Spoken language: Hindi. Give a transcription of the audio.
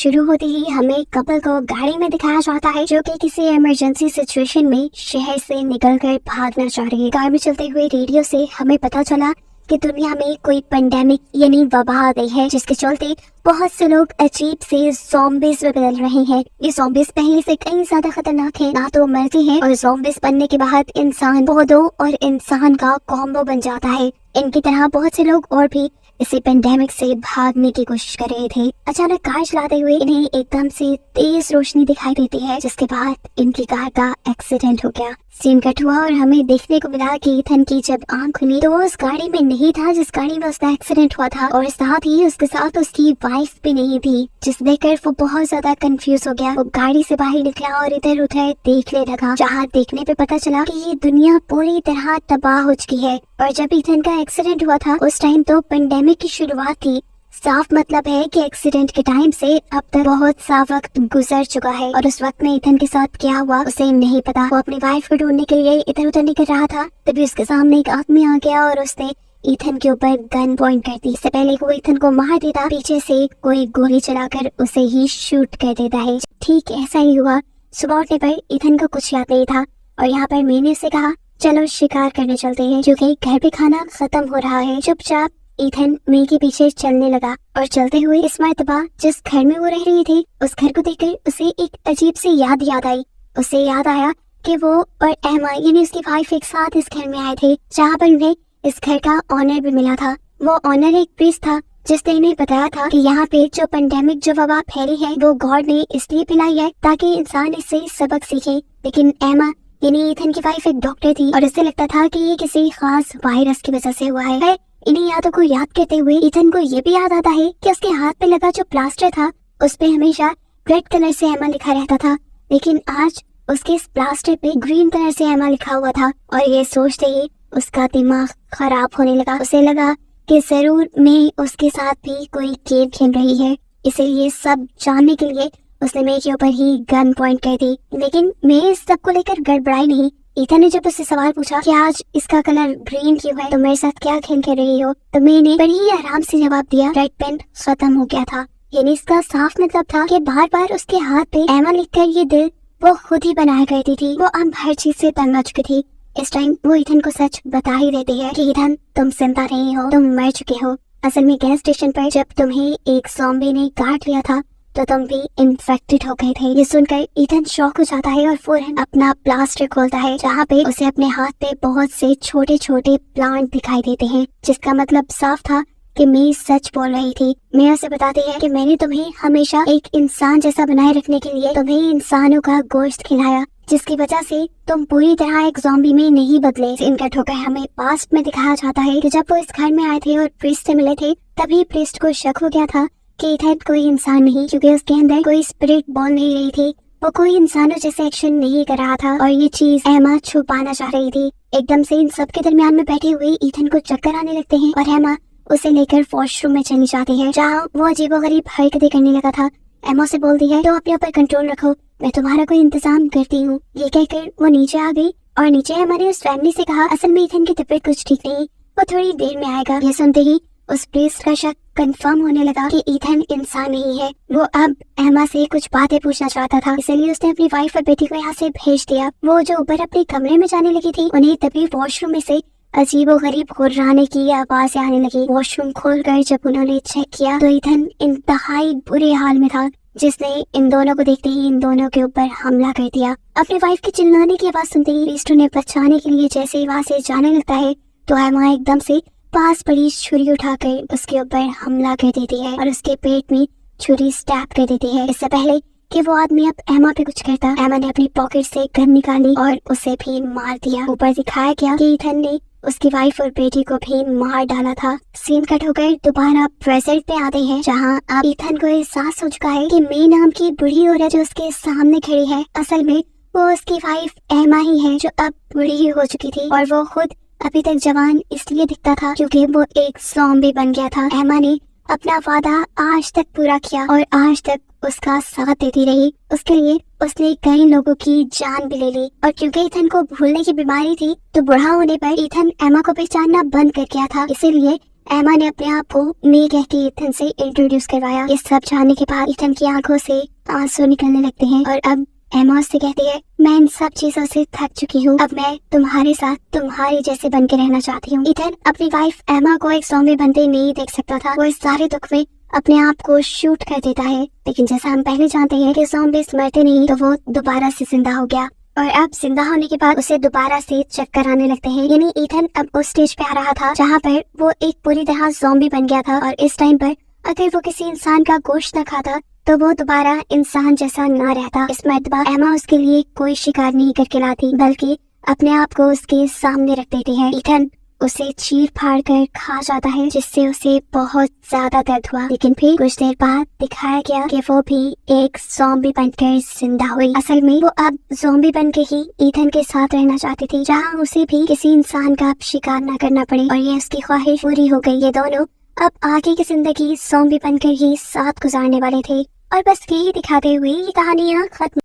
शुरू होते ही हमें कपल को गाड़ी में दिखाया जाता है जो कि किसी इमरजेंसी सिचुएशन में शहर से निकलकर भागना चाह रही है। कार में चलते हुए रेडियो से हमें पता चला कि दुनिया में कोई पेंडेमिक यानी वबा आ गई है, जिसके चलते बहुत से लोग अजीब से ज़ॉम्बीज़ में बदल रहे हैं। ये ज़ॉम्बीज़ पहले से कई ज्यादा खतरनाक हैं, ना तो मरते हैं और ज़ॉम्बीज़ बनने के बाद इंसान पौधों और इंसान का कॉम्बो बन जाता है। इनकी तरह बहुत से लोग और भी इसी पेंडेमिक से भागने की कोशिश कर रहे थे। अचानक कार चलाते हुए इन्हें एकदम से तेज रोशनी दिखाई देती है, जिसके बाद इनकी कार का एक्सीडेंट हो गया। सीन कट हुआ और हमें देखने को मिला कि इथन की जब आंख खुली तो वो उस गाड़ी में नहीं था जिस गाड़ी में उसका एक्सीडेंट हुआ था, और साथ ही उसके साथ उसकी वाइफ भी नहीं थी, जिसे देखकर वो बहुत ज्यादा कंफ्यूज हो गया। वो गाड़ी से बाहर निकला और इधर उधर देखने लगा, जहाँ देखने पे पता चला कि ये दुनिया पूरी तरह तबाह हो चुकी है। और जब इथन का एक्सीडेंट हुआ था उस टाइम तो पेंडेमिक की शुरुआत थी। साफ मतलब है कि एक्सीडेंट के टाइम से अब तक बहुत सा वक्त गुजर चुका है और उस वक्त में इथन के साथ क्या हुआ उसे नहीं पता। वो अपनी वाइफ को ढूंढने के लिए इधर उधर निकल रहा था, तभी उसके सामने एक आदमी आ गया और उसने इथन के ऊपर गन पॉइंट कर दी। इससे पहले वो इथन को मार देता, पीछे से कोई गोली चलाकर उसे ही शूट कर देता है। ठीक ऐसा ही हुआ। सुबह उठने पर इथन को कुछ याद नहीं था और यहाँ पर मैंने उसे कहा चलो शिकार करने चलते हैं, क्योंकि घर पे खाना खत्म हो रहा है। चुपचाप इथन मी के पीछे चलने लगा और चलते हुए इस मर्तबा जिस घर में वो रह रही थी उस घर को देखकर उसे एक अजीब सी याद आई। उसे याद आया कि वो और एमा यानी उसकी वाइफ एक साथ इस घर में आए थे, जहाँ पर उन्हें इस घर का ऑनर भी मिला था। वो ऑनर एक प्रीस्ट था जिसने इन्हें बताया था कि यहाँ पे जो पेंडेमिक जो वबा फैली है वो गॉड ने इसलिए फैलाई है ताकि इंसान इससे सबक सीखे। लेकिन एमा यानी इथन की वाइफ एक डॉक्टर थी और उसे लगता था कि ये किसी खास वायरस की वजह से हुआ है। इन्हीं यादों को याद करते हुए इथन को ये भी याद आता है कि उसके हाथ पे लगा जो प्लास्टर था उस पे हमेशा रेड कलर से एमा लिखा रहता था, लेकिन आज उसके इस प्लास्टर पे ग्रीन कलर से एमा लिखा हुआ था। और ये सोचते ही उसका दिमाग खराब होने लगा। उसे लगा कि जरूर मैं उसके साथ भी कोई गेम खेल रही है, इसीलिए सब जानने के लिए उसने मेरे के ऊपर ही गन पॉइंट कर दी। लेकिन मैं इस सब को लेकर गड़बड़ाई नहीं। इथन ने जब उससे सवाल पूछा कि आज इसका कलर ग्रीन क्यों है, तो मेरे साथ क्या खेल कर रही हो, तो मैंने बड़ी ही आराम से जवाब दिया रेड पेन खत्म हो गया था। यानी इसका साफ मतलब था कि बार बार उसके हाथ पे एमा लिखकर ये दिल वो खुद ही बनाया करती थी। वो अब हर चीज से तंग आ चुकी थी। इस टाइम वो इथन को सच बता ही देती है कि इथन तुम जिंदा नहीं हो, तुम मर चुके हो। असल में गैस स्टेशन पर जब तुम्हें एक ज़ॉम्बी ने काट लिया था तो तुम भी इन्फेक्टेड हो गए थे। ये सुनकर इथन शॉक हो जाता है और फौरन अपना प्लास्टर खोलता है, जहाँ पे उसे अपने हाथ पे बहुत से छोटे छोटे प्लांट दिखाई देते हैं, जिसका मतलब साफ था कि मैं सच बोल रही थी। मैं उसे बताती है कि मैंने तुम्हें हमेशा एक इंसान जैसा बनाए रखने के लिए तुम्हें इंसानों का गोश्त खिलाया, जिसकी वजह से तुम पूरी तरह एक ज़ॉम्बी में नहीं बदले। इनका ठोकर हमें पास्ट में दिखाया जाता है कि जब वो इस घर में आए थे और प्रीस्ट से मिले थे, तभी प्रीस्ट को शक हो गया था कि इथन कोई इंसान नहीं, क्योंकि उसके अंदर कोई स्पिरिट बोल नहीं रही थी। वो कोई इंसानों जैसे एक्शन नहीं कर रहा था और ये चीज एमा छुपाना चाह रही थी। एकदम से इन सब के दरमियान में बैठे हुए इथन को चक्कर आने लगते हैं और एमा उसे लेकर वॉशरूम में चली जाती है, जहाँ वो अजीबोगरीब हरकतें करने लगा था। एमा से बोलती है तो अपने ऊपर कंट्रोल रखो, मैं तुम्हारा कोई इंतजाम करती हूँ। ये कहकर वो नीचे आ गई और नीचे हमारे उस फैमिली से कहा असल में इथन की तबीयत कुछ ठीक नहीं, वो थोड़ी देर में आएगा। ये सुनते ही उस प्रीस्ट का शक कंफर्म होने लगा कि इथन इंसान नहीं है। वो अब एमा से कुछ बातें पूछना चाहता था, इसलिए उसने अपनी वाइफ और बेटी को यहाँ से भेज दिया। वो जो ऊपर अपने कमरे में जाने लगी थी, उन्हें तभी वॉशरूम में से अजीबोगरीब गुर्राने की आवाज़ें आने लगी। वॉशरूम खोलकर जब उन्होंने चेक किया तो इथन इंतहाई बुरे हाल में था, जिसने इन दोनों को देखते ही इन दोनों के ऊपर हमला कर दिया। अपनी वाइफ की चिल्लाने की आवाज़ सुनते ही प्रीस्ट उन्हें बचाने के लिए जैसे ही वहाँ से जाने लगता है तो एमा एकदम से पास पड़ी छुरी उठाकर उसके ऊपर हमला कर देती है और उसके पेट में छुरी स्टैब कर देती है। इससे पहले कि वो आदमी अब एमा पे कुछ करता, एमा ने अपनी पॉकेट से गन निकाली और उसे भी मार दिया। ऊपर दिखाया गया कि इथन ने उसकी वाइफ और बेटी को भी मार डाला था। सीन कट होकर दोबारा प्रेजेंट पे आते हैं, जहाँ अब इथन को एहसास हो चुका है कि मे नाम की बुढ़ी औरत जो उसके सामने खड़ी है, असल में वो उसकी वाइफ एमा ही है, जो अब बुढ़ी हो चुकी थी। और वो खुद अभी तक जवान इसलिए दिखता था क्योंकि वो एक ज़ॉम्बी बन गया था। एमा ने अपना वादा आज तक पूरा किया और आज तक उसका साथ देती रही। उसके लिए उसने कई लोगों की जान भी ले ली। और क्योंकि इथन को भूलने की बीमारी थी तो बुढ़ा होने पर इथन एमा को पहचानना बंद कर गया था, इसीलिए एमा ने अपने आप को मे कह के ईथन से इंट्रोड्यूस करवाया। ये सब जानने के बाद ईथन की आंखों से आंसू निकलने लगते हैं और अब एमा उससे कहती है, मैं इन सब चीजों से थक चुकी हूँ, अब मैं तुम्हारे साथ तुम्हारे जैसे बन के रहना चाहती हूँ। ईथन अपनी वाइफ एमा को एक ज़ॉम्बी बनते नहीं देख सकता था। वो इस सारे दुख में अपने आप को शूट कर देता है, लेकिन जैसा हम पहले जानते हैं कि ज़ॉम्बीज़ मरते नहीं, तो वो दोबारा से जिंदा हो गया और अब जिंदा होने के बाद उसे दोबारा से चक्कर आने लगते हैं। यानी ईथन अब उस स्टेज पे आ रहा था जहाँ पर वो एक पूरी तरह ज़ॉम्बी बन गया था और इस टाइम पर अगर वो किसी इंसान का गोश्त न खाता तो वो दोबारा इंसान जैसा ना रहता। इस मर्तबा एमा उसके लिए कोई शिकार नहीं करके लाती, बल्कि अपने आप को उसके सामने रख देती है। ईथन उसे चीर फाड़ कर खा जाता है, जिससे उसे बहुत ज्यादा दर्द हुआ। लेकिन फिर कुछ देर बाद दिखाया गया कि वो भी एक ज़ॉम्बी बनकर जिंदा हुई। असल में वो अब ज़ॉम्बी बन के ही ईथन के साथ रहना चाहती थी, जहाँ उसे भी किसी इंसान का शिकार न करना पड़े, और ये उसकी ख्वाहिश पूरी हो गई। ये दोनों अब आगे की जिंदगी ज़ॉम्बी बनकर ही साथ गुजारने वाले थे। और बस यही दिखाते हुए ये कहानियाँ खत्म।